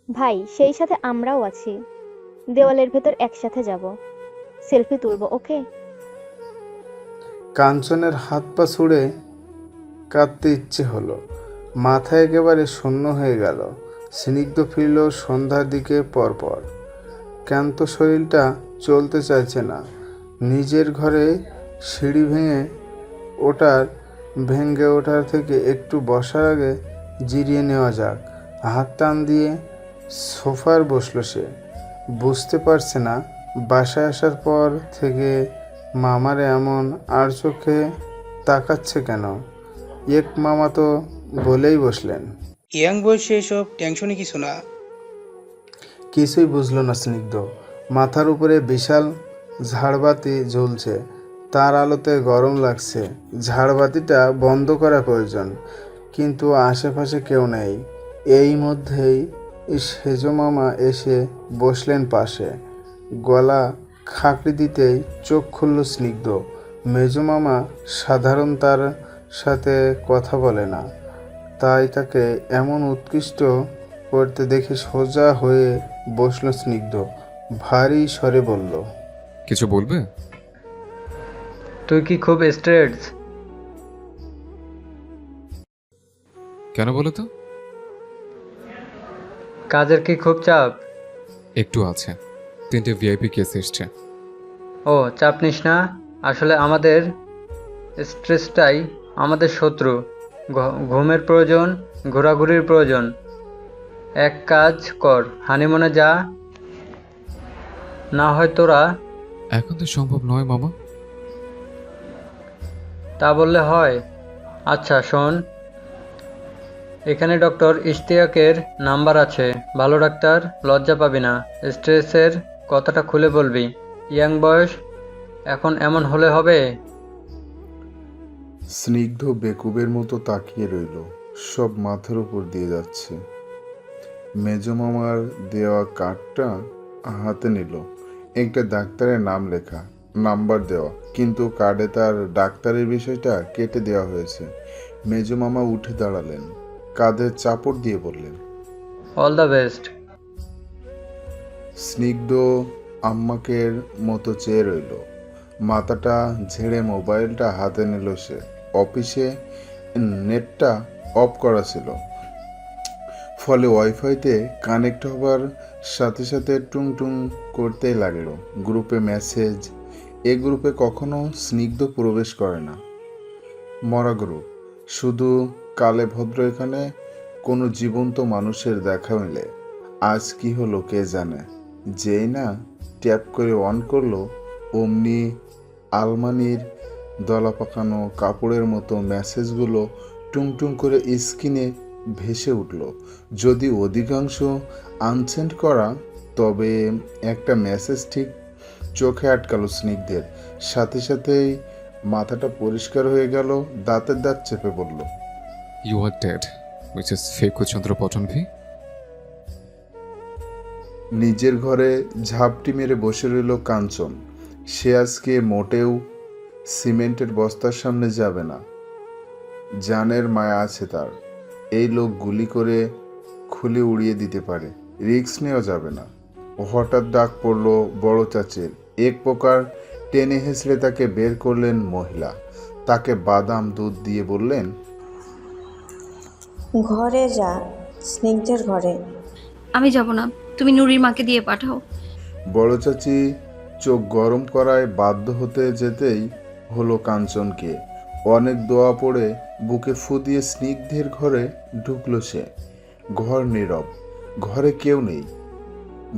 ভাই, সেই সাথে আমরাও আছি। দেওয়ালের ভেতর একসাথে যাব। সেলফি তুলবো, ওকে? কাঞ্চনের হাত পা ছুঁড়ে কাঁদতে ইচ্ছে হলো। মাথা একেবারে শূন্য হয়ে গেল। স্নিগ্ধ ফিরল সন্ধ্যার দিকে পরপর। ক্লান্ত শরীরটা চলতে চাইছে না। নিজের ঘরে সিঁড়ি ওঠার ওঠার থেকে একটু বসার আগে জিরিয়ে নেওয়া যাক। হাত টান দিয়ে সোফার বসলো সে। বুঝতে পারছে না বাসায় আসার পর থেকে মামার এমন আর চোখে তাকাচ্ছে কেন। এক মামা তো বলেই বসলেন। ইয়াং বয়সে এসব টেনশনই কিছু না। কিছুই বুঝলো না স্নিগ্ধ। মাথার উপরে বিশাল ঝাড়বাতি ঝুলছে, তার আলোতে গরম লাগছে। ঝাড়বাতিটা বন্ধ করা প্রয়োজন, কিন্তু আশেপাশে কেউ নেই। এই মধ্যেই সেজ মামা এসে বসলেন পাশে। গলা খাঁকড়ি দিতেই চোখ খুলল স্নিগ্ধ। মেজো মামা সাধারণ তার সাথে কথা বলে না, তাই তাকে এমন উৎকৃষ্ট করতে দেখে সোজা হয়ে বসল স্নিগ্ধ। ভারী স্বরে বলল, কিছু বলবে? তুই কি খুব স্ট্রেটস? কেন বলো তো? কাজের কি খুব চাপ? একটু আছে, 3টে ভিআইপি কেস এসছে। ও, চাপ নিস না। আসলে আমাদের স্ট্রেসটাই আমাদের শত্রু। ঘুমের প্রয়োজন, ঘোরাঘুরির প্রয়োজন। এক কাজ কর, হানিমুনে যা। না হয় তোরা। এখন তো সম্ভব নয় মামা। তা বললে হয়? আচ্ছা শোন, এখানে ডক্টর ইশতিয়াকের নাম্বার আছে। ভালো ডাক্তার, লজ্জা পাবি না। স্ট্রেসের কথাটা খুলে বলবি। ইয়াং বয়স, এখন এমন হলে হবে? স্নিগ্ধ বেকুবের মতো তাকিয়ে রইল। সব মাথার উপর দিয়ে যাচ্ছে। মেজো মামার দেওয়া কার্ডটা হাতে নিল। একটা ডাক্তারের নাম লেখা, নাম্বার দেওয়া, কিন্তু কার্ডে তার ডাক্তারের বিষয়টা কেটে দেওয়া হয়েছে। মেজো মামা উঠে দাঁড়ালেন, কাঁধে চাপড় দিয়ে বললেন, অল দ্য বেস্ট। স্নিগ্ধ আম্মাকের মতো চেয়ে রইল। মাথাটা ঝেড়ে মোবাইলটা হাতে নিল সে। অফিসে নেটটা অফ করা ছিল, ফলে ওয়াইফাইতে কানেক্ট হবার সাথে সাথে টুং টুং করতেই লাগলো। গ্রুপে মেসেজ। এ গ্রুপে কখনো স্নিগ্ধ প্রবেশ করে না। মরা গ্রুপ। শুধু কালে ভদ্র এখানে কোনো জীবন্ত মানুষের দেখা মেলে। আজ কি হলো কে জানে। যেই না ট্যাপ করে অন করলো, অমনি আলমারির দলা পাকানো কাপড়ের মতো মেসেজগুলো টুংটুং করে স্ক্রিনে ভেসে উঠল। যদি অধিকাংশ আনসেন্ড করা, তবে একটা মেসেজ ঠিক চোখে আটকালো স্নিগ্ধের। সাথে সাথেই মাথাটা পরিষ্কার হয়ে গেল। দাঁতের দাঁত চেপে বলল, ইউ আর ডেড, মিসেস ফেকুচন্দ্র পটনভি। নিজের ঘরে ঝাপটি মেরে বসে রইল কাঞ্চন। সে আজকে মোটেও সিমেন্টের বস্তার সামনে যাবে না। জানের মায়া আছে তার। এই লোক গুলি করে খুলে উড়িয়ে দিতে পারে, রিস্ক নেওয়া যাবে না। হঠাৎ ডাক পড়ল বড় চাচির। এক প্রকার টেনে হেঁচড়ে তাকে বের করলেন মহিলা। তাকে বাদাম দুধ দিয়ে বললেন, ঘরে যা, স্নিগ্ধের ঘরে। আমি যাব না, তুমি নুরির মাকে দিয়ে পাঠাও। বড় চাচি চোখ গরম করায় বাধ্য হতে যেতেই হলো কাঞ্চনকে। অনেক দোয়া পড়ে বুকে ফু দিয়ে স্নিগ্ধের ঘরে ঢুকলো সে। ঘর নীরব, ঘরে কেউ নেই।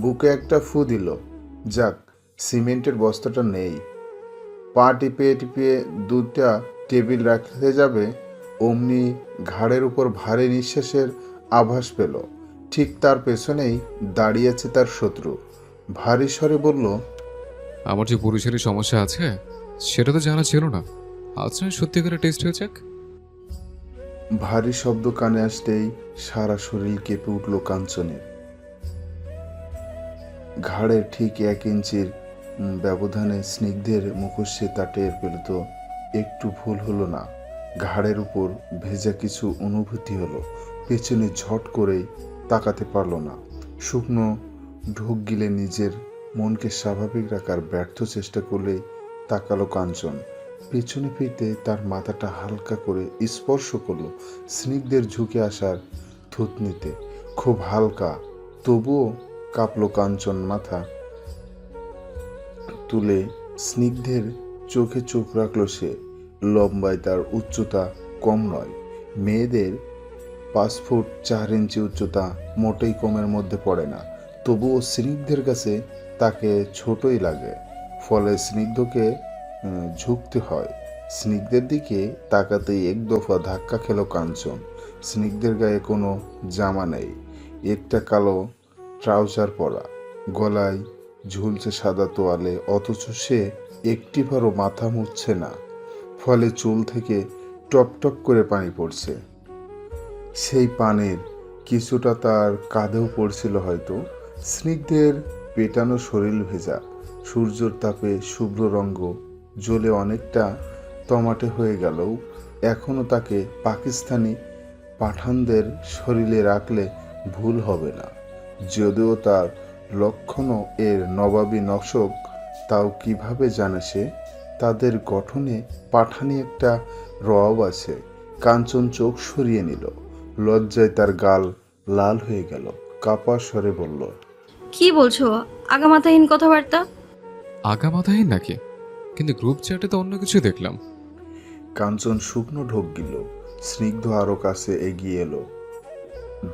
বুকে একটা ফু দিল। যাক, সিমেন্টের বস্তাটা নেই। পা টিপে টিপে দুধটা টেবিল রাখতে যাবে, অমনি ঘাড়ের উপর ভারী নিঃশ্বাসের আভাস পেল। ঠিক তার পেছনেই দাঁড়িয়ে আছে তার শত্রু। ভারী স্বরে বলল, আমার যে পুরুষেরই সমস্যা আছে সেটা তো জানা ছিল না। আজ নয় সত্যিকারের টেস্ট হয়ে যাক। ভারী শব্দ কানে আসতেই সারা শরীর কেঁপে উঠল কাঞ্চনের। ঘাড়ের ঠিক 1 ইঞ্চির ব্যবধানে স্নিগ্ধের মুখোশে তা টের পেল তো একটু ভুল হলো না। ঘাড়ের উপর ভেজা কিছু অনুভূতি হলো। পেছনে ঝট করেই তাকাতে পারল না। শুকনো ঢোক গিলে নিজের মনকে স্বাভাবিক রাখার ব্যর্থ চেষ্টা করলেই তাকালো কাঞ্চন। পেছনে ফিরতে তার মাথাটা হালকা করে স্পর্শ করলো স্নিগ্ধের ঝুঁকে আসার থুতনিতে। খুব হালকা, তবুও কাঁপলো কাঞ্চন। মাথা তুলে স্নিগ্ধের চোখে চোখ রাখলো সে। লম্বায় তার উচ্চতা কম নয়, মেয়েদের 5 ফুট 4 ইঞ্চি উচ্চতা মোটেই কমের মধ্যে পড়ে না। তবুও স্নিগ্ধের কাছে তাকে ছোটই লাগে, ফলে স্নিগ্ধকে ঝুঁকতে হয়। স্নিগ্ধের দিকে তাকাতেই এক দফা ধাক্কা খেলো কাঞ্চন। স্নিগ্ধের গায়ে কোনো জামা নেই, একটা কালো ট্রাউজার পরা, গলায় ঝুলছে সাদা তোয়ালে, অথচ সে একটিবারও মাথা মুছছে না, ফলে চুল থেকে টপ টপ করে পানি পড়ছে। সেই পানির কিছুটা তার কাঁধেও পড়ছিল হয়তো। স্নিগ্ধের পেটানো শরীর ভেজা, সূর্যের তাপে শুভ্র রঙ্গ জ্বলে অনেকটা টমাটে হয়ে গেলেও এখনও তাকে পাকিস্তানি পাঠানদের শরীরে রাখলে ভুল হবে না। যদিও তার লক্ষণও এর নবাবী নকশক, তাও কিভাবে জানে সে? তাদের গঠনে পাঠানি একটা রব আছে। কাঞ্চন চোখ সরিয়ে নিল, লজ্জায় তার গাল লাল হয়ে গেল। কাপা স্বরে বলল, কি বলছো? আগামাথাহীন কথাবার্তা। আগামাথাহীন নাকি? কিন্তু গ্রুপ চ্যাটে তো অন্য কিছু দেখলাম। কাঞ্চন শুকনো ঢোক গিল। স্নিগ্ধ আরো কাছে এগিয়ে এলো,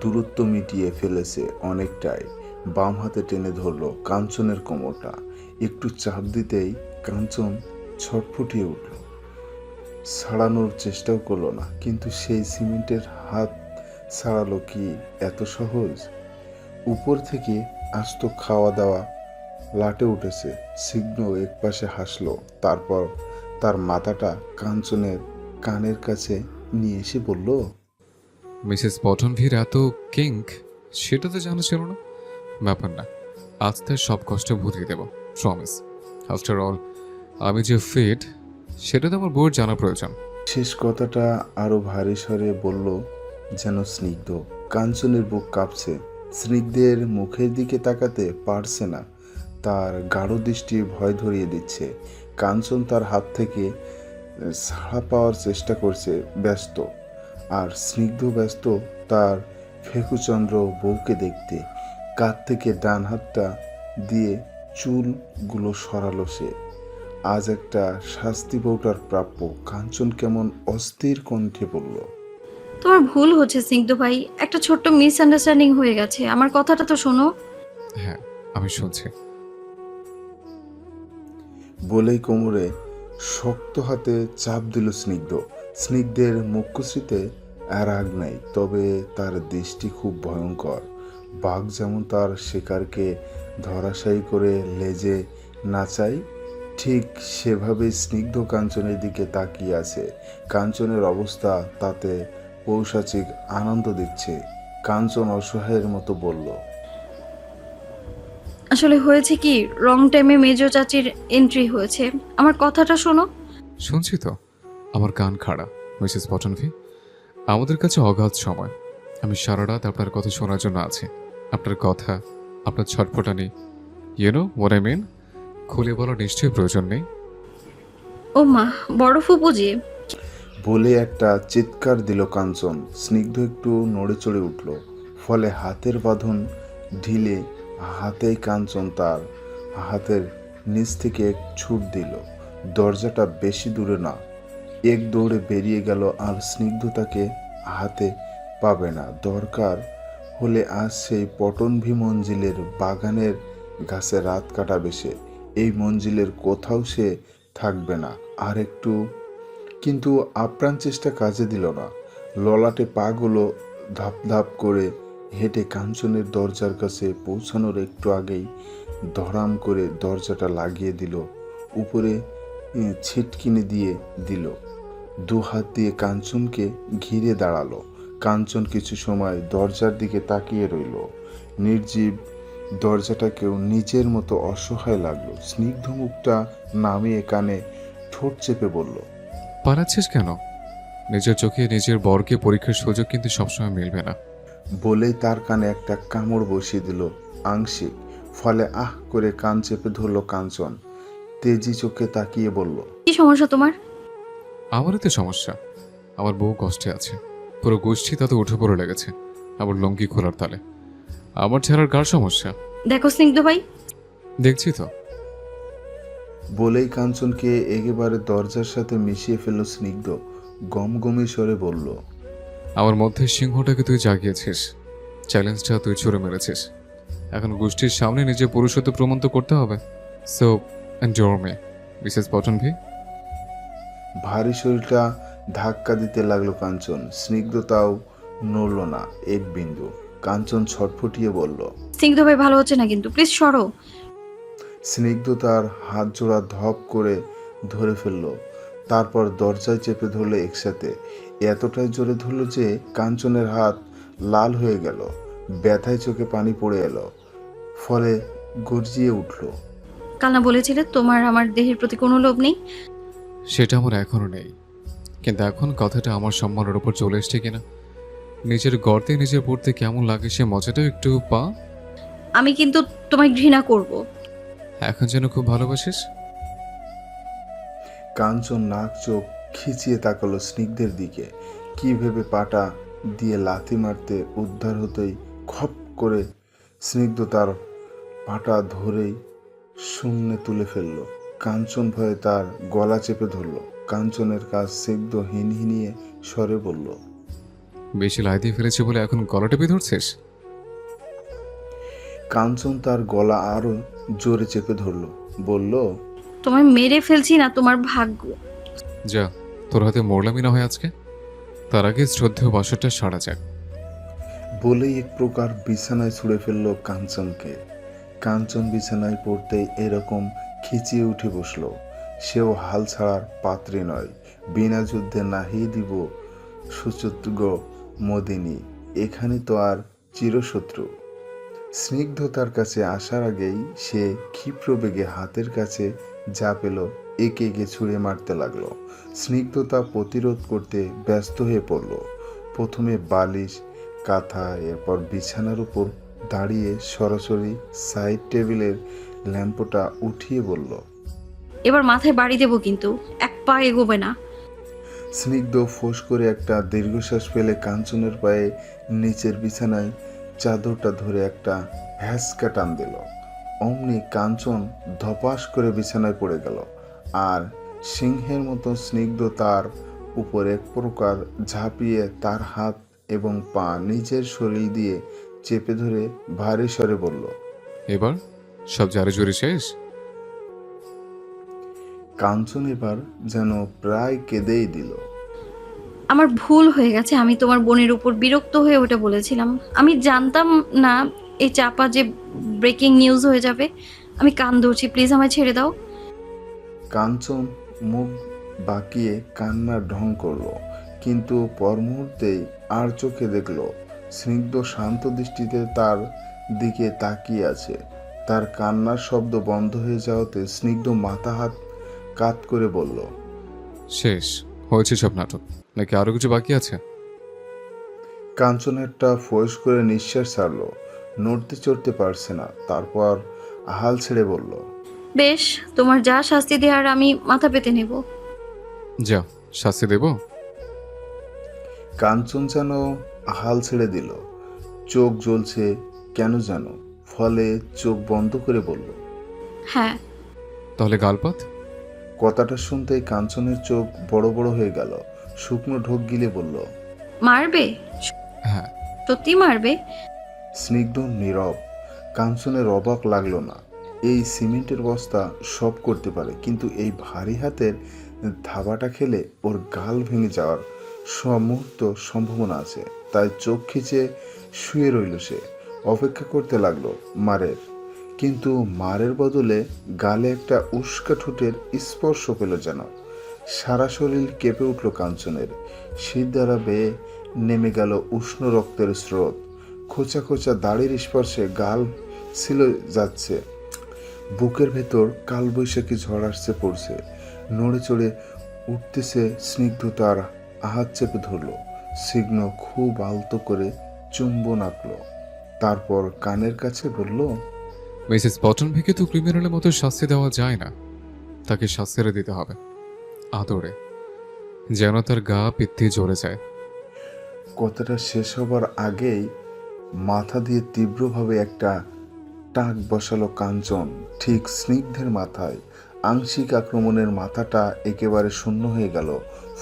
দূরত্ব মিটিয়ে ফেলেছে অনেকটাই। বাম হাতে টেনে ধরলো কাঞ্চনের কোমরটা। একটু চাপ দিতেই কাঞ্চন ছটফটিয়ে উঠল। ছাড়ানোর চেষ্টাও করলো না, কিন্তু সেই সিমেন্টের হাত ছাড়ালো কি এত সহজ? উপর থেকে আস্ত খাওয়া দাওয়া লাটে উঠেছে। সিগ্ন একপাশে হাসলো, তারপর তার মাথাটা কাঞ্চনের কানের কাছে নিয়ে এসে বলল, মিসেস পটনভির এত কিঙ্ক সেটা তো জানা ছিল না। ব্যাপার না, আজ তার সব কষ্ট ভুলিয়ে দেব, প্রমিস। আফটার অল আমি যে ফিট সেটা তো আমার বউয়ের জানা প্রয়োজন। শেষ কথাটা আরো ভারী স্বরে বলল যেন স্নিগ্ধ। কাঞ্চনের বুক কাঁপছে, স্নিগ্ধের মুখের দিকে তাকাতে পারছে না। তার গাঢ় দৃষ্টি ভয় ধরিয়ে দিচ্ছে। কাঞ্চন তার হাত থেকে ছাড়া পাওয়ার চেষ্টা করছে, ব্যস্ত। আর স্নিগ্ধ ব্যস্ত তার ফেকুচন্দ্র বউকে দেখতে। কাঁধ থেকে ডান হাতটা দিয়ে চুলগুলো সরালো সে। আজ একটা শাস্তি বউটার প্রাপ্য। কাঞ্চন কেমন অস্থির কণ্ঠে বলল, তোমার ভুল হচ্ছে স্নিগ্ধ ভাই, একটা ছোট্ট মিসআন্ডারস্ট্যান্ডিং হয়ে গেছে। আমার কথাটা তো শোনো। হ্যাঁ, আমি শুনছি। বলেই কোমরে শক্ত হাতে চাপ দিল স্নিগ্ধ। স্নিগ্ধের মুখশ্রীতে রাগ নাই, তবে তার দৃষ্টি খুব ভয়ঙ্কর। বাঘ যেমন তার শিকারকে ধরাশায়ী করে লেজে নাচায়, ঠিক সেভাবেই স্নিগ্ধ কাঞ্চনের দিকে তাকিয়ে আছে। কাঞ্চনের অবস্থা তাতে পৌশাচিক আনন্দ দিচ্ছে। কাঞ্চন অসহায়ের মতো বলল, আসলে হয়েছে কি, রং টাইমে মেজো চাচির এন্ট্রি হয়েছে। আমার কথাটা শোনো। শুনছি তো, আমার কান খাড়া। মিসেস পটনভি, আমাদের কাছে অগাধ সময়। আমি সারা রাত আপনার কথা শোনার জন্য আছি। আপনার কথা, আপনার ছটফটানি, ইউনো হোয়াট আই মিন, খুলে বলার নিশ্চয়ই প্রয়োজন নেই। ও মা, বড় ফুপুজি। বলে একটা চিৎকার দিল কাঞ্চন। স্নিগ্ধ একটু নড়ে চড়ে উঠল, ফলে হাতের বাঁধন ঢিলে হাতেই কাঞ্চন তার হাতের নিচ থেকে এক ছুট দিল। দরজাটা বেশি দূরে না, এক দৌড়ে বেরিয়ে গেল। আর স্নিগ্ধ তাকে হাতে পাবে না। দরকার হলে আজ সেই পটনভি মঞ্জিলের বাগানের গাছে রাত কাটাবে সে। এই মঞ্জিলের কোথাও সে থাকবে না আর একটু। কিন্তু আপ্রাণ চেষ্টা কাজে দিল না। ললাটে পাগুলো ধাপ ধাপ করে হেঁটে কাঞ্চনের দরজার কাছে পৌঁছানোর একটু আগেই ধড়াম করে দরজাটা লাগিয়ে দিল, উপরে ছিটকিনি দিয়ে দিল। দু হাত দিয়ে কাঞ্চনকে ঘিরে দাঁড়ালো। কাঞ্চন কিছু সময় দরজার দিকে তাকিয়ে রইল। নির্জীব দরজাটাকেও নিজের মতো অসহায় লাগলো। স্নিগ্ধ মুখটা নামিয়ে কানে ঠোঁট চেপে বলল, পালাচ্ছিস কেন? নিজের চোখে নিজের বরকে পরীক্ষার সুযোগ কিন্তু সবসময় মিলবে না। বলেই তার কানে একটা কামড় বসিয়ে দিল আংশিক। ফলে আহ করে কান চেপে ধরল কাঞ্চন। তেজি চোখে তাকিয়ে বলল, কি সমস্যা তোমার? আমারই তো সমস্যা। আমার বউ কষ্টে আছে, পুরো গোষ্ঠী তাতে উঠে পড়ে লেগেছে আবার লঙ্কি খোলার তালে। আমার ছাড়ার কার সমস্যা? দেখো স্নিগ্ধ ভাই, দেখছি তো। বলেই কাঞ্চনকে একেবারে দরজার সাথে মিশিয়ে ফেলল স্নিগ্ধ। গমগমে স্বরে বলল, আমার মধ্যে সিংহটাকে তুই জাগিয়েছিস, চ্যালেঞ্জটা তুই ছুড়ে মেরেছিস। এখন গোষ্ঠীর সামনে নিজে পুরুষত্ব প্রমাণ তো করতে হবে। সো এন্ডোর মি, মিসেস পটনভি। ভারী শরীরটা ধাক্কা দিতে লাগলো কাঞ্চন। স্নিগ্ধ তাও নড়ল না এক বিন্দু। কাঞ্চন ছটফটিয়ে বলল। স্নিগ্ধ ভাই ভালো হচ্ছে না কিন্তু, প্লিজ সরো। স্নিগ্ধ তার হাত জোড়া ধপ করে ধরে ফেলল। তারপর দরজায় চেপে ধরলো একসাথে। এতটাই জোরে ধরল যে কাঞ্চনের হাত লাল হয়ে গেল। ব্যথায় চোখে পানি পড়ে এলো। ফলে গর্জিয়ে উঠল। কাল না বলেছিলে তোমার আমার দেহের প্রতি কোনো লোভ নেই? সেটা আমার এখনো নেই, কিন্তু এখন কথাটা আমার সম্মানের উপর চলে এসছে কিনা, নিজের গর্তে নিজে পড়তে কেমন লাগে সে মজাটাও একটু পা। আমি কিন্তু তোমায় ঘৃণা করব। এখন যেন খুব ভালোবাসিস। কাঞ্চন নাক চোখ খিচিয়ে তাকালো স্নিগ্ধের দিকে। কি ভেবে পাটা দিয়ে লাথি মারতে উদ্ধার হতেই খপ করে স্নিগ্ধ তার পাটা ধরেই শূন্যে তুলে ফেলল। কাঞ্চন ভয়ে তার গলা চেপে ধরল। কাঞ্চনের কাজ স্নিগ্ধ হিনহিনিয়ে স্বরে বলল, বেশি লাই দিয়ে ফেলেছি বলে এখন গলা টেপে ধরছিস? কাঞ্চন তার গলা আরো জোরে চেপে ধরল। বলল, তোমায় মেরে ফেলছি না তোমার ভাগ্য। যা, তোর হাতে মরলামই না হয় আজকে। তার আগে শ্রদ্ধেয় বাসরটা সারা যাক। বলেই এক প্রকার বিছানায় ছুঁড়ে ফেলল কাঞ্চনকে। কাঞ্চন বিছানায় পড়তেই এরকম খিচিয়ে উঠে বসল। সেও হাল ছাড়ার পাত্রী নয়। বিনা যুদ্ধে নাহিয়ে দিব সুচতুগ মদিনী, এখানে তো আর চিরশত্রু। স্নিগ্ধ তার কাছে আসার আগেই সে ক্ষিপ্র বেগে হাতের কাছে যা পেল একে একে ছুঁড়ে মারতে লাগলো। স্নিগ্ধ তা প্রতিরোধ করতে ব্যস্ত হয়ে পড়ল। প্রথমে বালিশ, কাঁথা, এরপর বিছানার উপর দাঁড়িয়ে সরাসরি সাইড টেবিলের ল্যাম্পটা উঠিয়ে বলল, এবার মাথায় বাড়ি দেবো কিন্তু এক পা এগোবে না। স্নিগ্ধ ফোঁস করে একটা দীর্ঘশ্বাস ফেলে কাঞ্চনের পায়ে নিচের বিছানায় চাদরটা ধরে একটা হ্যাঁচকা টান দিল। অমনি কাঞ্চন ধপাস করে বিছানায় পড়ে গেল। আর সিংহের মতো স্নিগ্ধ তার উপর এক প্রকার ঝাঁপিয়ে তার হাত এবং পা নিজের শরীর দিয়ে চেপে ধরে ভারী স্বরে বলল, এবার সব জারি জুরি শেষ? কাঞ্চন এবার যেন প্রায় কেঁদেই দিল। আমার ভুল হয়ে গেছে, আমি তোমার বোনের উপর বিরক্ত হয়ে ওটা বলেছিলাম। আমি জানতাম না এই চাপা যে ব্রেকিং নিউজ হয়ে যাবে। আমি কান ধরছি, প্লিজ আমায় ছেড়ে দাও। কাঞ্চন মুখ বাঁকিয়ে কান্নার ঢং করল, কিন্তু পর মুহূর্তেই আর চোখে দেখল স্নিগ্ধ শান্ত দৃষ্টিতে তার দিকে তাকিয়ে আছে। তার কান্নার শব্দ বন্ধ হয়ে যাওয়াতে স্নিগ্ধ মাথা হাত কাত করে বলল, শেষ হয়েছে সব নাটক, নাকি আরো কিছু বাকি আছে? কাঞ্চন একটা ফোঁস করে নিঃশ্বাস ছাড়ল। নড়তে চড়তে পারছে না। তারপর হাল ছেড়ে বলল, বেশ, তোমার যা শাস্তি দেওয়ার আমি মাথা পেতে নেব। যা, শাস্তি দেব। কাঞ্চন যেন হাল ছেড়ে দিল। চোখ জ্বলছে কেন যেন, ফলে চোখ বন্ধ করে বলল, হ্যাঁ। তাহলে গালপাত। কথাটা শুনতেই কাঞ্চনের চোখ বড় বড় হয়ে গেল। শুকনো ঢোক গিলে বলল, মারবে? হ্যাঁ। সত্যি মারবে? স্নিগ্ধ নীরব। কাঞ্চনের অবাক লাগলো না। এই সিমেন্টের বস্তা সব করতে পারে, কিন্তু এই ভারী হাতের ধাবাটা খেলে ওর গাল ভেঙে যাওয়ার মুহূর্ত সম্ভাবনা আছে। তাই চোখ খিচে শুয়ে রইল সে। অপেক্ষা করতে লাগলো মারের। কিন্তু মারের বদলে গালে একটা উস্কা ঠোঁটের স্পর্শ পেল যেন। সারা শরীর কেঁপে উঠল কাঞ্চনের। শীত দ্বারা বেয়ে নেমে গেল উষ্ণ রক্তের স্রোত। খোঁচা খোঁচা দাড়ির স্পর্শে গাল ছিল যাচ্ছে। বুকের ভেতর কালবৈশাখী ঝড় আসছে পড়ছে। নড়ে চড়ে উঠতেছে স্নিগ্ধ তার হাত চেপে ধরল। স্নিগ্ধ খুব আলতো করে চুম্বন আঁকলো, তারপর কানের কাছে বলল, মিসেস পটনভিকে তো ক্রিমিনালের মতো শাস্তি দেওয়া যায় না, তাকে শাস্তিরে দিতে হবে আদরে, যেন তার গা পিত্তি জ্বলে যায়। কথাটা শেষ হবার আগেই মাথা দিয়ে তীব্রভাবে একটা টাক বসালো কাঞ্চন ঠিক স্নিগ্ধের মাথায়। আংশিক আক্রমণের মাথাটা একেবারে শূন্য হয়ে গেল,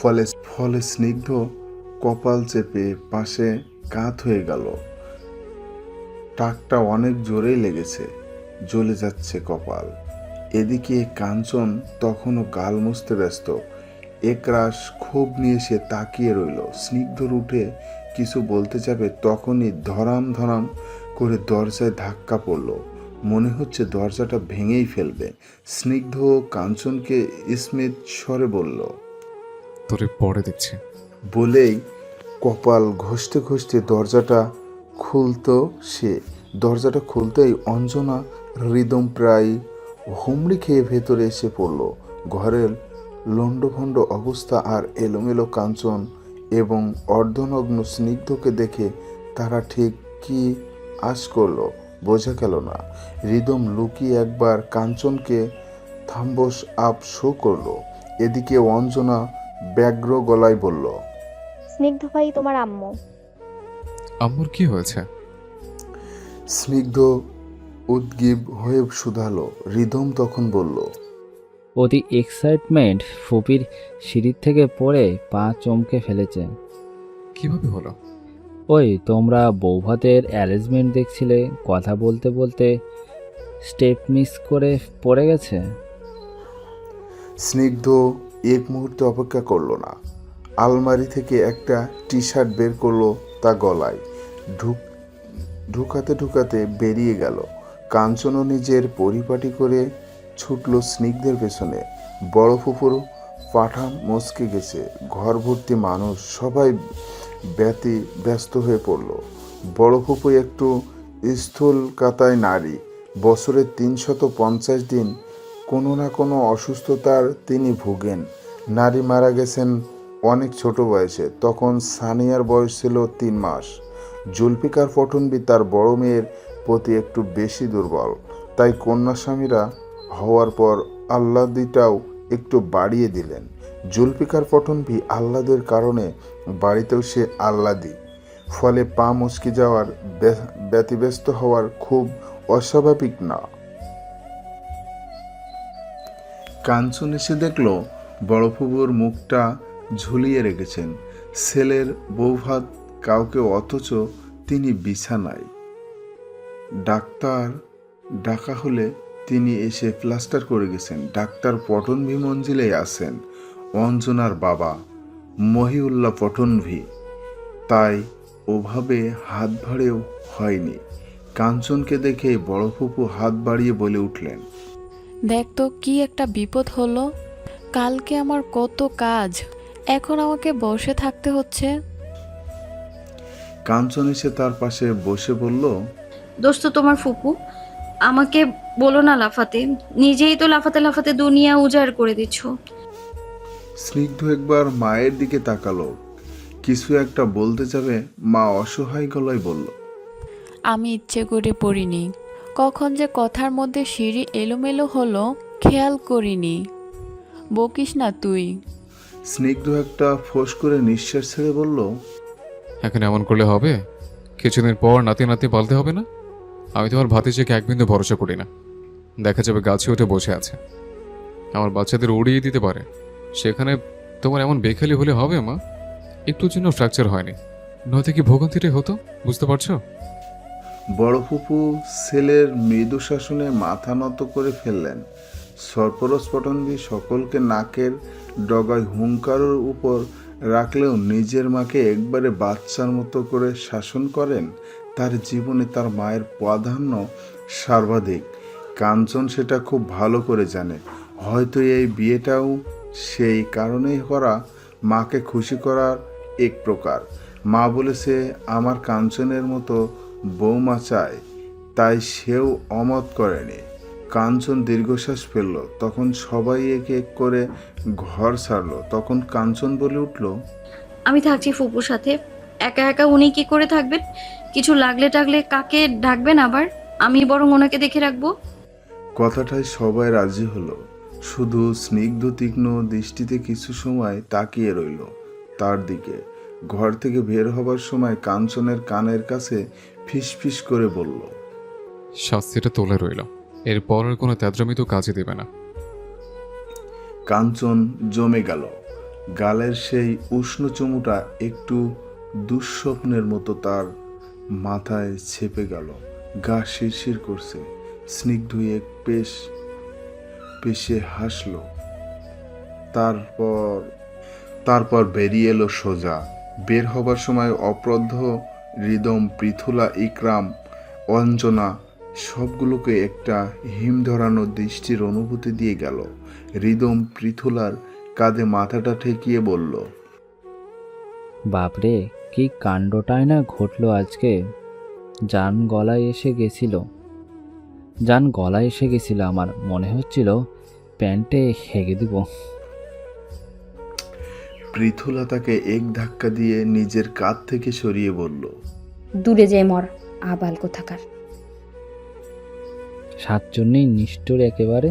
ফলে ফলে স্নিগ্ধ কপাল চেপে পাশে কাত হয়ে গেল। টাকটা অনেক জোরেই লেগেছে, জ্বলে যাচ্ছে কপাল। এদিকে কাঞ্চন তখনও গাল মুছতে ব্যস্ত। একরাশ ক্ষোভ নিয়ে সে তাকিয়ে রইল। স্নিগ্ধর উঠে কিছু বলতে যাবে তখনই ধরাম ধরাম করে দরজায় ধাক্কা পড়ল। মনে হচ্ছে দরজাটা ভেঙেই ফেলবে। স্নিগ্ধ কাঞ্চনকে স্মিত স্বরে বলল, তোরে পরে দেখছি। বলেই কপাল ঘষতে ঘষতে দরজাটা খুলতো সে। দরজাটা খুলতেই অঞ্জনা হৃদম প্রায় হুমড়ি খেয়ে ভেতরে এসে পড়ল। ঘরের লণ্ডভণ্ড অবস্থা আর এলোমেলো কাঞ্চন এবং অর্ধনগ্ন স্নিগ্ধকে দেখে তারা ঠিক কি আশ করলো বোঝা গেল না। হৃদম লুকিয়ে একবার কাঞ্চনকে থাম্বস আপ শো করলো। এদিকে অঞ্জনা ব্যগ্র গলায় বলল, স্নিগ্ধ ভাই তোমার আম্মু। আম্মুর কি হয়েছে? স্নিগ্ধ উদ্গ্রীব হয়ে শুধালো। হৃদম তখন বলল, অতি এক্সাইটমেন্ট, ফুপির সিঁড়ির থেকে পড়ে পা চমকে ফেলেছে। কিভাবে হলো? ওই তোমরা বৌভাতের অ্যারেঞ্জমেন্ট দেখছিলে, কথা বলতে বলতে স্টেপ মিস করে পড়ে গেছে। স্নিগ্ধ এক মুহূর্তে অপেক্ষা করলো না। আলমারি থেকে একটা টি শার্ট বের করলো, তা গলায় ঢুকাতে ঢুকাতে বেরিয়ে গেল। কাঞ্চনও নিজের পরিপাটি করে ছুটল স্নিগ্ধের পেছনে। বড় ফুপুর পাঠা মচকে গেছে। ঘর ভর্তি মানুষ, সবাই ব্যস্ত হয়ে পড়ল। বড় ফুপু একটু স্থূল কাতায় নারী। বছরে 350 দিন কোনো না কোনো অসুস্থতার তিনি ভুগেন। নারী মারা গেছেন অনেক ছোট বয়সে, তখন সানিয়ার বয়স ছিল 3 মাস। জুলফিকার পটনবি তার বড় মেয়ের প্রতি একটু বেশি দুর্বল, তাই কন্যাস্বামীরা হওয়ার পর আহ্লাদিটাও একটু বাড়িয়ে দিলেন। জুলফিকার পটনবি আহ্লাদের কারণে বাড়িতেও সে আহ্লাদি, ফলে পা মুচকে যাওয়ার ব্যতিব্যস্ত হওয়ার খুব অস্বাভাবিক না। কাঞ্চন এসে দেখলো বড়ফুবুর মুখটা ঝুলিয়ে রেখেছেন। ছেলের বৌভাত কাউকে, অথচ তিনি বিছানায়। ডাক্তার ডাকা হলে তিনি এসে প্লাস্টার করে গেছেন। ডাক্তার পটনভি মঞ্জিলেই আছেন, অঞ্জনার বাবা মহিউল্লাহ পটনভি। তাই ওভাবে হাত ভাড়েও হয়নি। কাঞ্চনকে দেখে বড় ফুপু হাত বাড়িয়ে বলে উঠলেন, দেখ তো কি একটা বিপদ হলো। কালকে আমার কত কাজ, এখন আমাকে বসে থাকতে হচ্ছে। কাঞ্চন এসে তার পাশে বসে বলল, দোষ তো তোমার ফুপু, আমাকে বলো না লাফাতে, নিজেই তো লাফাতে লাফাতে দুনিয়া উজাড় করে দিচ্ছ। স্নিগ্ধ একবার মায়ের দিকে তাকালো, কিছু একটা বলতে যাবে, মা অসহায় গলায় বলল, আমি ইচ্ছে করে পড়িনি, কখন যে কথার মধ্যে সিঁড়ি এলোমেলো হলো খেয়াল করিনি। বকিস না তুই। স্নিগ্ধ একটা ফোঁস করে নিঃশ্বাস ছেড়ে বলল, এখন এমন করলে হবে? কিছুদিন পর নাতি নাতি পালতে হবে না? আমি তোমার ভাতিজিকে এক বিন্দু ভরসা করি না। দেখা যাবে গাছে উঠে বসে আছে, আমার বাচ্চাদের উড়িয়ে দিতে পারে। সেখানে তোমার এমন বেখালি হলে হবে মা? একটুর জন্য ফ্র্যাকচার হয়নি, নয়তো কি ভোগান্তিটাই হতো, বুঝতে পারছো? বড় ফুপু ছেলের মৃদু শাসনে মাথা নত করে ফেললেন। সরফরোজ পটনবি সকলকে নাকের ডগায় হুঙ্কারের উপর রাখলেও নিজের মাকে একবারে বাচ্চার মতো করে শাসন করেন। তার জীবনে তার মায়ের প্রাধান্য সর্বাধিক। কাঞ্চন সেটা খুব ভালো করে জানে। হয়তো এই বিয়েটাও সেই কারণেই করা, মাকে খুশি করার এক প্রকার। মা বলেছে আমার কাঞ্চনের মতো বৌমা চায়, তাই সেও অমত করেনি। কাঞ্চন দীর্ঘশ্বাস ফেলল। তখন সবাই এক এক করে ঘর ছাড়ল। তখন কাঞ্চন বলে উঠল, আমি থাকছি ফুপুর সাথে, একা একা উনি কি করে থাকবেন? কিছু লাগলে টাগলে কাকে ডাকবেন আবার? আমি বরং ওনাকে দেখে রাখবো। কথাটায় সবাই রাজি হলো, শুধু স্নিগ্ধ তীক্ষ্ণ দৃষ্টিতে কিছু সময় তাকিয়ে রইল তার দিকে। ঘর থেকে বের হবার সময় কাঞ্চনের কানের কাছে ফিসফিস করে বলল, শাস্তিটা তোলে রইল, এরপর আর কোনো তেদ্রামি তো কাজে দেবে না। কাঞ্চন জমে গেল। গালের সেই উষ্ণ চুমুটা একটু দুঃস্বপ্নের মতো তার মাথায় ছেপে গেল। গা শিরশির করছে। স্নিগ্ধ এক পেশে হাসল। তারপর বেরিয়ে এলো সোজা। বের হবার সময় অপ্রদ্ধ হৃদম, পৃথুলা, ইকরাম, অঞ্জনা সবগুলোকে একটা হিম ধরানো দৃষ্টির অনুভূতি দিয়ে গেল। হৃদম পৃথুলার কাঁধে মাথাটা ঠেকিয়ে বলল, বাপরে, কি কাণ্ডটাই না ঘটলো আজকে। জান গলায় এসে গেছিল আমার। মনে হচ্ছিল প্যান্টে হেগে দিব। পৃথুলা তাকে এক ধাক্কা দিয়ে নিজের কাঁধ থেকে সরিয়ে বলল, দূরে যায় মর, আবাল কোথাকার। সাতজন্যই নিষ্ঠুর একেবারে।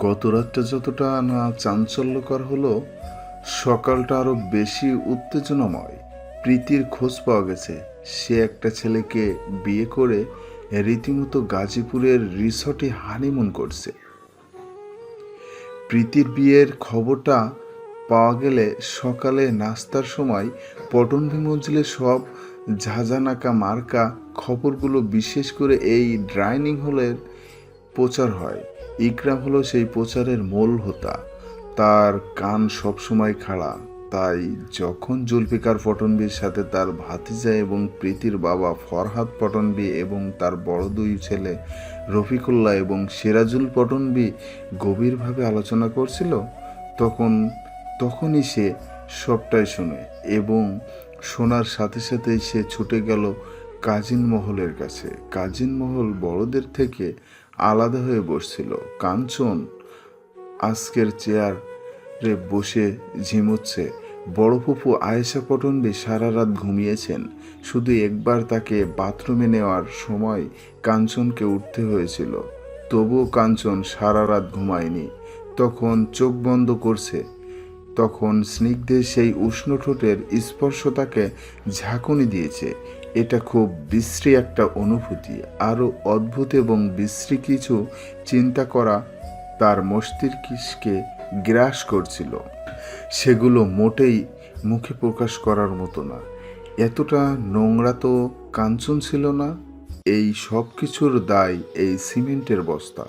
গত রাতটা যতটা না চাঞ্চল্যকর হলো, সকালটা আরো বেশি উত্তেজনাময়। প্রীতির খোঁজ পাওয়া গেছে সে একটা ছেলেকে বিয়ে করে রীতিমতো গাজীপুরের রিসর্টে হানিমুন করছে। প্রীতির বিয়ের খবরটা পাওয়া গেলে সকালে নাস্তার সময় পটনভি মঞ্জিলে সব ঝাঁঝানাকা মার্কা খবরগুলো বিশেষ করে এই ডাইনিং হলের প্রচার হয়। ইকরাম হলো সেই প্রচারের মূল হোতা। তার কান সবসময় খাড়া। তাই যখন জুলফিকার পটনবির সাথে তার ভাতিজা এবং প্রীতির বাবা ফরহাদ পটনবি এবং তার বড় দুই ছেলে রফিকুল্লাহ এবং সিরাজুল পটনবি গভীরভাবে আলোচনা করছিল, তখনই সে সবটাই শোনে এবং শোনার সাথে সাথেই সে ছুটে গেল কাজিন মহলের কাছে। কাজিন মহল বড়দের থেকে আলাদা হয়ে বসছিল। কাঞ্চন আজকের চেয়ারে বসে ঝিমুচ্ছে। বড় ফুপু আয়েশা পটনবি সারা রাত ঘুমিয়েছেন। শুধু একবার তাকে বাথরুমে নেওয়ার সময় কাঞ্চনকে উঠতে হয়েছিল। তবুও কাঞ্চন সারা রাত ঘুমায়নি। তখন চোখ বন্ধ করছে, তখন স্নিগ্ধের সেই উষ্ণ ঠোঁটের স্পর্শ তাকে ঝাঁকুনি দিয়েছে। এটা খুব বিশ্রী একটা অনুভূতি। আরও অদ্ভুত এবং বিশ্রী কিছু চিন্তা করা তার মস্তিষ্ককে গ্রাস করছিল। সেগুলো মোটেই মুখে প্রকাশ করার মতো না। এতটা নোংরা তো কাঞ্চন ছিল না। এই সব কিছুর দায় এই সিমেন্টের বস্তা।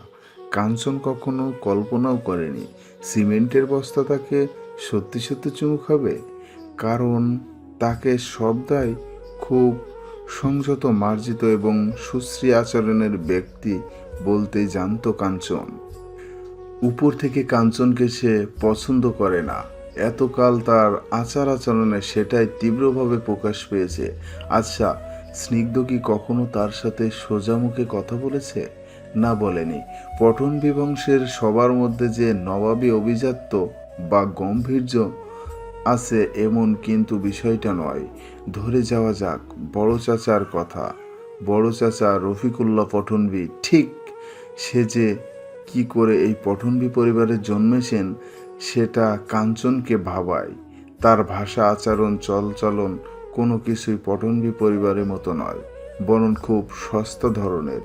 কাঞ্চন কখনো কল্পনাও করেনি সিমেন্টের বস্তা তাকে সত্যি সত্যি চুমু খাবে। কারণ তাকে সব দায় খুব সংযত, মার্জিত এবং সুশ্রী আচরণের ব্যক্তি বলতে জানত কাঞ্চন। উপর থেকে কাঞ্চনকে সে পছন্দ করে না। এতকাল তার আচার আচরণে সেটাই তীব্রভাবে প্রকাশ পেয়েছে। আচ্ছা, স্নিগ্ধ কি কখনো তার সাথে সোজা মুখে কথা বলেছে? না, বলেনি। পটনবি বংশের সবার মধ্যে যে নবাবী অভিজাত্য বা গাম্ভীর্য আছে এমন কিন্তু বিষয়টা নয়। ধরে যাওয়া যাক বড় চাচার কথা। বড় চাচা রফিকুল্লাহ পটনবি, ঠিক সে যে কি করে এই পটনবি পরিবারে জন্মেছেন সেটা কাঞ্চনকে ভাবায়। তার ভাষা, আচরণ, চলচলন কোনো কিছুই পটনবি পরিবারের মতো নয়, বরং খুব সস্তা ধরনের।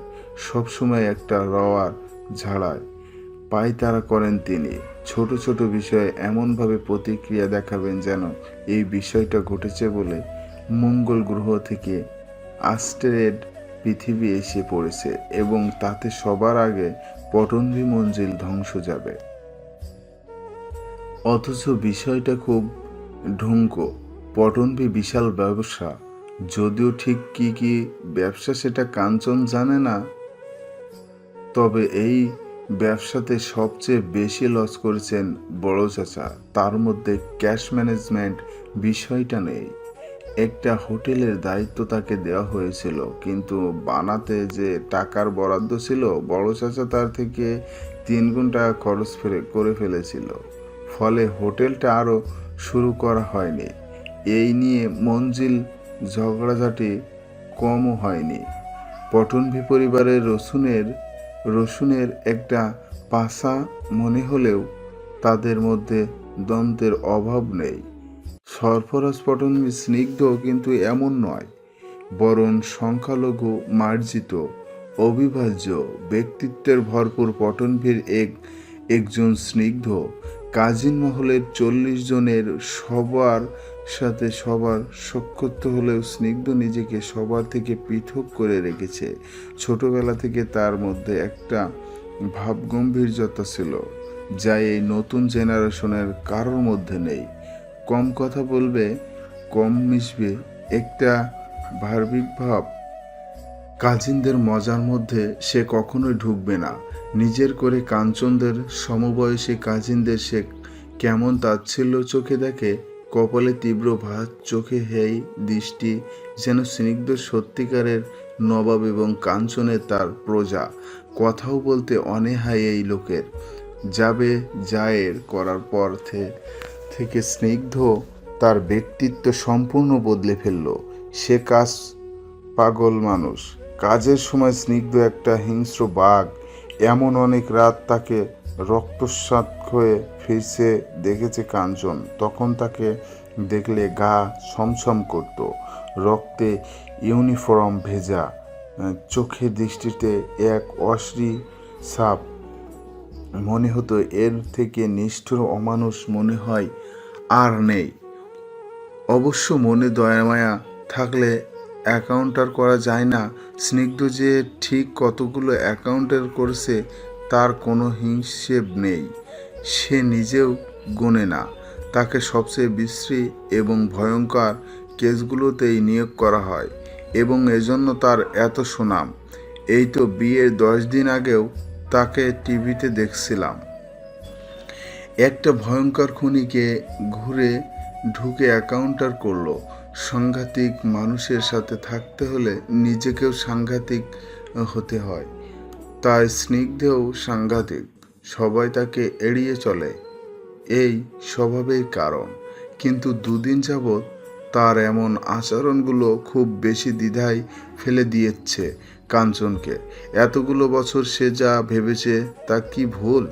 সবসময় একটা রওয়ার ঝাড়ায় পায়তারা করেন তিনি। ছোট ছোট বিষয়ে এমনভাবে প্রতিক্রিয়া দেখাবেন যেন এই বিষয়টা ঘটেছে বলে মঙ্গল গ্রহ থেকে অ্যাস্টেরয়েড পৃথিবী এসে পড়েছে এবং তাতে সবার আগে পটনবি মঞ্জিল ধ্বংস যাবে। অথচ বিষয়টা খুব ঢুঙ্কো। পটনবি বিশাল ব্যবসা, যদিও ঠিক কি কি ব্যবসা সেটা কাঞ্চন জানে না। তবে এই ব্যবসাতে সবচেয়ে বেশি লস করেছেন বড় চাচা। তার মধ্যে ক্যাশ ম্যানেজমেন্ট বিষয়টা নেই। একটা হোটেলের দায়িত্ব তাকে দেওয়া হয়েছিল, কিন্তু বানাতে যে টাকার বরাদ্দ ছিল বড় চাচা তার থেকে 3 গুণ টাকা খরচ করে ফেলেছিল। ফলে হোটেলটা আরও শুরু করা হয়নি। এই নিয়ে মঞ্জিল ঝগড়াঝাটি কমও হয়নি। পটনভি পরিবারের রসুনের একটা পাশা মনে হলেও তাদের মধ্যে দ্বন্দ্বের অভাব নেই। সরফরাজ পটনভি স্নিগ্ধ কিন্তু এমন নয়, বরং সংখ্যালঘু মার্জিত অবিভাজ্য ব্যক্তিত্বের ভরপুর পটনভির একজন স্নিগ্ধ। কাজিন মহলের 40 জনের সবার সাথে সবার সখ্যত্ব হলেও স্নিগ্ধ নিজেকে সবার থেকে পৃথক করে রেখেছে। ছোটবেলা থেকে তার মধ্যে একটা ভাবগম্ভীর্যতা ছিল, যা এই নতুন জেনারেশনের কারোর মধ্যে নেই। কম কথা বলবে, কম মিশবে, একটা ভার্বিক ভাব। কাজিনদের মজার মধ্যে সে কখনোই ঢুকবে না। নিজের করে কাঞ্চনদের সমবয়সী কাজিনদের সে কেমন তাচ্ছিল্য চোখে দেখে, কপালে তীব্র ভাঁজ, চোখে হেই দৃষ্টি, যেন স্নিগ্ধ সত্যিকারের নবাব এবং কাঞ্চনের তার প্রজা। কথাও বলতে অনীহা এই লোকের। জায়ের করার পর থেকে স্নিগ্ধ তার ব্যক্তিত্ব সম্পূর্ণ বদলে ফেলল। সে কাজ পাগল মানুষ। কাজের সময় স্নিগ্ধ একটা হিংস্র বাঘ। এমন অনেক রাত তাকে রক্তস্নাত হয়ে ফিরছে দেখেছে কাঞ্চন। তখন তাকে দেখলে গা ছমছম করত, রক্তে ইউনিফর্ম ভেজা, চোখের দৃষ্টিতে এক অশ্রী ছাপ। মনে হতো এর থেকে নিষ্ঠুর অমানুষ মনে হয় আর নেই। অবশ্য মনে দয়ামায়া থাকলে অ্যাকাউন্টার করা যায় না। স্নিগ্ধ যে ঠিক কতগুলো অ্যাকাউন্টার করেছে তার কোনো হিসেব নেই। সে নিজেও গোনে না। তাকে সবচেয়ে বিশ্রী এবং ভয়ঙ্কর কেসগুলোতেই নিয়োগ করা হয় এবং এজন্য তার এত সুনাম। এই তো বিয়ের 10 দিন আগেও তাকে টিভিতে দেখছিলাম। একটা ভয়ঙ্কর খুনিকে ঘুরে ঢুকে অ্যাকাউন্টার করলো। সাংঘাতিক মানুষের সাথে থাকতে হলে নিজেকেও সাংঘাতিক হতে হয়। তাই স্নিগ্ধও সাংঘাতিক। সবাই তাকে এড়িয়ে চলে, এই স্বভাবের কারণ। কিন্তু 2 দিন যাবৎ তার এমন আচরণগুলো খুব বেশি দ্বিধায় ফেলে দিয়েছে কাঞ্চনকে। এতগুলো বছর সে যা ভেবেছে তা কি ভুল?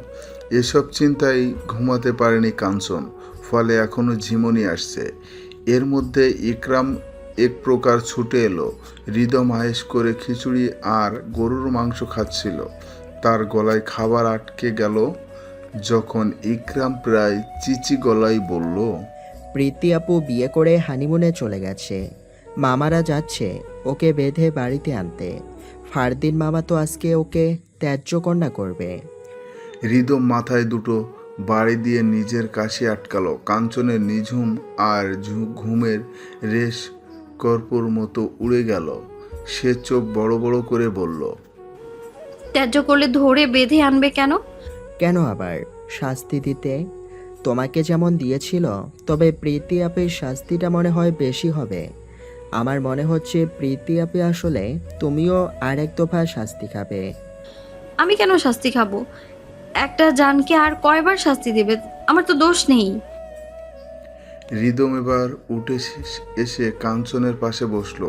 এসব চিন্তায় ঘুমাতে পারেনি কাঞ্চন, ফলে এখনো ঝিমুনি আসছে। এর মধ্যে ইকরাম এক প্রকার ছুটে এলো। হৃদম আয়েশ করে খিচুড়ি আর গরুর মাংস খাচ্ছিল। তার গলায় খাবার আটকে গেল যখন ইকরাম প্রায় চিচি গলায় বলল, প্রীতি আপু বিয়ে করে হানিমুনে চলে গেছে। মামারা যাচ্ছে ওকে বেঁধে বাড়িতে আনতে। ফারদিন মামা তো আজকে ওকে ত্যায্য কন্যা করবে। হৃদম মাথায় দুটো বাড়ি দিয়ে নিজের কাশি আটকালো। কাঞ্চনের নিঝুম আর ঘুমের রেশ কর্পূর মতো উড়ে গেল। সে চোখ বড় বড় করে বলল, ত্যায্য করলে ধরে বেঁধে আনবে কেন? কেন আবার শাস্তি দিতে? তোমাকে যেমন দিয়েছিল, তবে প্রীতি আপের শাস্তিটা মনে হয় বেশি হবে। আমার মনে হচ্ছে প্রীতি আপে আসলে তুমিও আর এক দফা শাস্তি খাবে। আমি কেন শাস্তি খাবো? একটা জানকে আর কয়বার শাস্তি দেবে? আমার তো দোষ নেই। হৃদম এবার উঠে এসে কাঞ্চনের পাশে বসলো।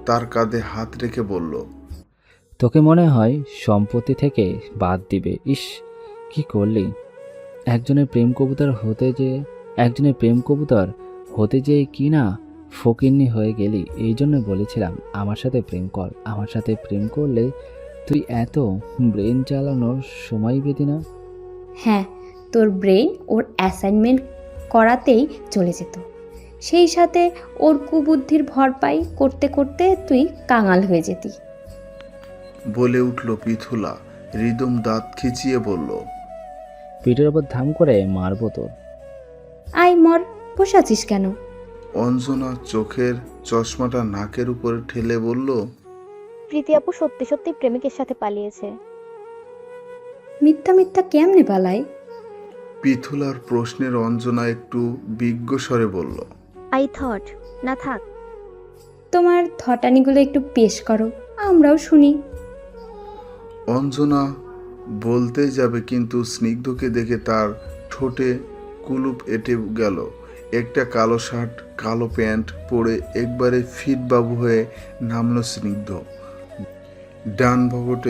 তার কাঁধে হাত রেখে বলল, তোকে মনে হয় সম্পত্তি থেকে বাদ দিবে। ইস, কি করলি? একজনের প্রেম কবুতর হতে যে কি না ফকিন্নি হয়ে গেলি। এই জন্য বলেছিলাম আমার সাথে প্রেম কর। আমার সাথে প্রেম করলে তুই এত ব্রেন চালানোর সময় পেতি না। হ্যাঁ, তোর ব্রেন ওর অ্যাসাইনমেন্ট করাতেই চলে যেত। সেই সাথে ওর কুবুদ্ধির ভরপাই করতে করতে তুই কাঙাল হয়ে যেতি। বলে উঠল পিথুলা। হৃদম দাঁত খিচিয়ে বলল, পিঠের ওপর ধাম করে মারবো তোর। আয় মর, বসে আছিস কেন? অঞ্জনা চোখের চশমাটা নাকের উপরে ঠেলে বলল, প্রীতি আপু সত্যি সত্যি প্রেমিকের সাথে পালিয়েছে। মিথ্যা মিথ্যা কেমনে পালায়? পিথুলার প্রশ্নের অঞ্জনা একটু বিজ্ঞ স্বরে বলল, আই থট না থাক। তোমার থটানিগুলো একটু পেশ করো, আমরাও শুনি। অঞ্জনা বলতে যাবে কিন্তু স্নিগ্ধকে দেখে তার ঠোঁটে কুলুপ এঁটে গেল। একটা কালো শার্ট কালো প্যান্ট পরে একবারে ফিট বাবু হয়ে নামলো স্নিগ্ধ। ডান ভবটে